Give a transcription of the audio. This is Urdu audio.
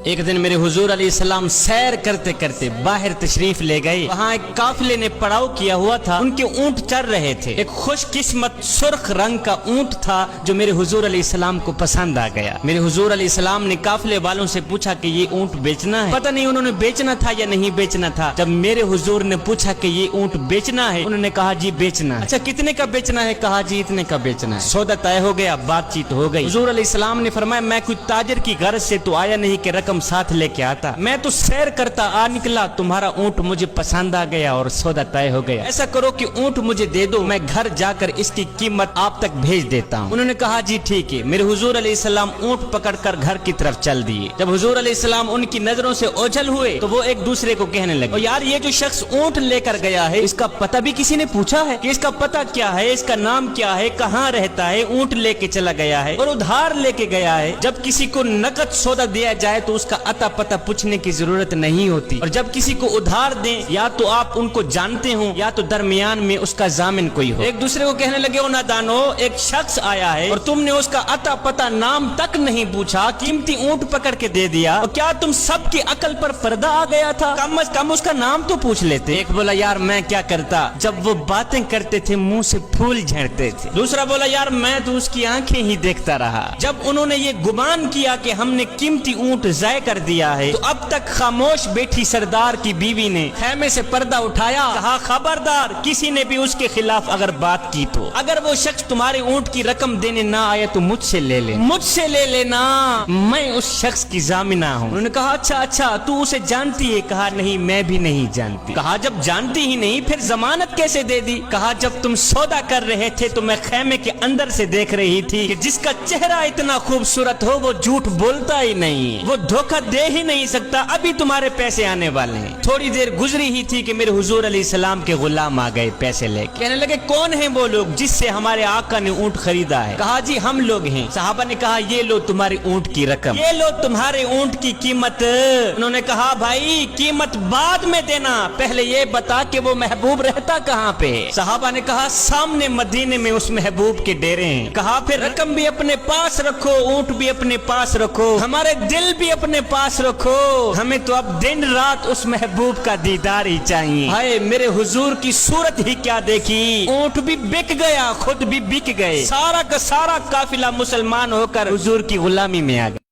ایک دن میرے حضور علیہ السلام سیر کرتے کرتے باہر تشریف لے گئے. وہاں ایک قافلے نے پڑاؤ کیا ہوا تھا. ان کے اونٹ چر رہے تھے. ایک خوش قسمت سرخ رنگ کا اونٹ تھا جو میرے حضور علیہ السلام کو پسند آ گیا. میرے حضور علیہ السلام نے قافلے والوں سے پوچھا کہ یہ اونٹ بیچنا ہے. پتہ نہیں انہوں نے بیچنا تھا یا نہیں بیچنا تھا. جب میرے حضور نے پوچھا کہ یہ اونٹ بیچنا ہے, انہوں نے کہا جی بیچنا ہے. اچھا کتنے کا بیچنا ہے؟ کہا جی اتنے کا بیچنا ہے. سودا طے ہو گیا, بات چیت ہو گئی. حضور علیہ السلام نے فرمایا میں کوئی تاجر کی غرض سے تو آیا نہیں کہ رقم ساتھ لے کے آتا. میں تو سیر کرتا آ نکلا, تمہارا اونٹ مجھے پسند آ گیا اور سودا طے ہو گیا. ایسا کرو کہ اونٹ مجھے دے دو, میں گھر جا کر اس کی قیمت آپ تک بھیج دیتا ہوں. انہوں نے کہا جی ٹھیک ہے. میرے حضور علیہ السلام اونٹ پکڑ کر گھر کی طرف چل دیے. جب حضور علیہ السلام ان کی نظروں سے اوجھل ہوئے تو وہ ایک دوسرے کو کہنے لگے یار یہ جو شخص اونٹ لے کر گیا ہے اس کا پتہ بھی کسی نے پوچھا ہے کہ اس کا پتہ کیا ہے, اس کا نام کیا ہے, کہاں رہتا ہے؟ اونٹ لے کے چلا گیا ہے اور ادھار لے کے گیا ہے. جب کسی کو نقد سودا دیا جائے تو اس کا اتا پتہ پوچھنے کی ضرورت نہیں ہوتی, اور جب کسی کو ادھار دیں یا تو آپ ان کو جانتے ہوں یا تو درمیان میں اس کا ضامن کوئی ہو. ایک دوسرے کو کہنے لگے او نادانو, ایک شخص آیا ہے اور تم نے اس کا اتا پتہ نام تک نہیں پوچھا, قیمتی اونٹ پکڑ کے دے دیا. اور کیا تم سب کی عقل پر پردہ آ گیا تھا؟ کم از کم اس کا نام تو پوچھ لیتے. ایک بولا یار میں کیا کرتا, جب وہ باتیں کرتے تھے منہ سے پھول جھڑتے تھے. دوسرا بولا یار میں تو اس کی آنکھیں ہی دیکھتا رہا. جب انہوں نے یہ گمان کیا کہ ہم نے قیمتی اونٹ ضائع کر دیا ہے تو اب تک خاموش بیٹھی سردار کی بیوی نے خیمے سے پردہ اٹھایا, کہا خبردار کسی نے بھی اس کے خلاف اگر بات کی تو اگر وہ شخص تمہارے اونٹ کی رقم دینے نہ آئے تو مجھ سے لے لے, مجھ سے لے لینا, میں اس شخص کی ضامنہ ہوں. انہوں نے کہا اچھا تو اسے جانتی ہے؟ کہا نہیں میں بھی نہیں جانتی. کہا جب جانتی ہی نہیں پھر ضمانت کیسے دے دی؟ کہا جب تم سودا کر رہے تھے تو میں خیمے کے اندر سے دیکھ رہی تھی کہ جس کا چہرہ اتنا خوبصورت ہو وہ جھوٹ بولتا ہی نہیں, وہ دھوکہ دے ہی نہیں سکتا. ابھی تمہارے پیسے آنے والے ہیں. تھوڑی دیر گزری ہی تھی کہ میرے حضور علیہ السلام کے غلام آ گئے پیسے لے کے. کہنے لگے کون ہیں وہ لوگ جس سے ہمارے آقا نے اونٹ خریدا ہے؟ کہا جی ہم لوگ ہیں. صحابہ نے کہا یہ لو تمہاری اونٹ کی رقم, یہ لو تمہارے اونٹ کی قیمت. انہوں نے کہا بھائی قیمت بعد میں دینا, پہلے یہ بتا کہ وہ محبوب رہتا کہاں پہ؟ صحابہ نے کہا سامنے مدینے میں اس محبوب کے ڈیرے ہیں. کہا پھر رقم بھی اپنے پاس رکھو, اونٹ بھی اپنے پاس رکھو, ہمارے دل بھی اپنے پاس رکھو, ہمیں تو اب دن رات اس محبوب کا دیدار ہی چاہیے. ہائے میرے حضور کی صورت ہی کیا دیکھی, اونٹ بھی بک گیا, خود بھی بک گئے, سارا کا سارا قافلہ مسلمان ہو کر حضور کی غلامی میں آ گیا.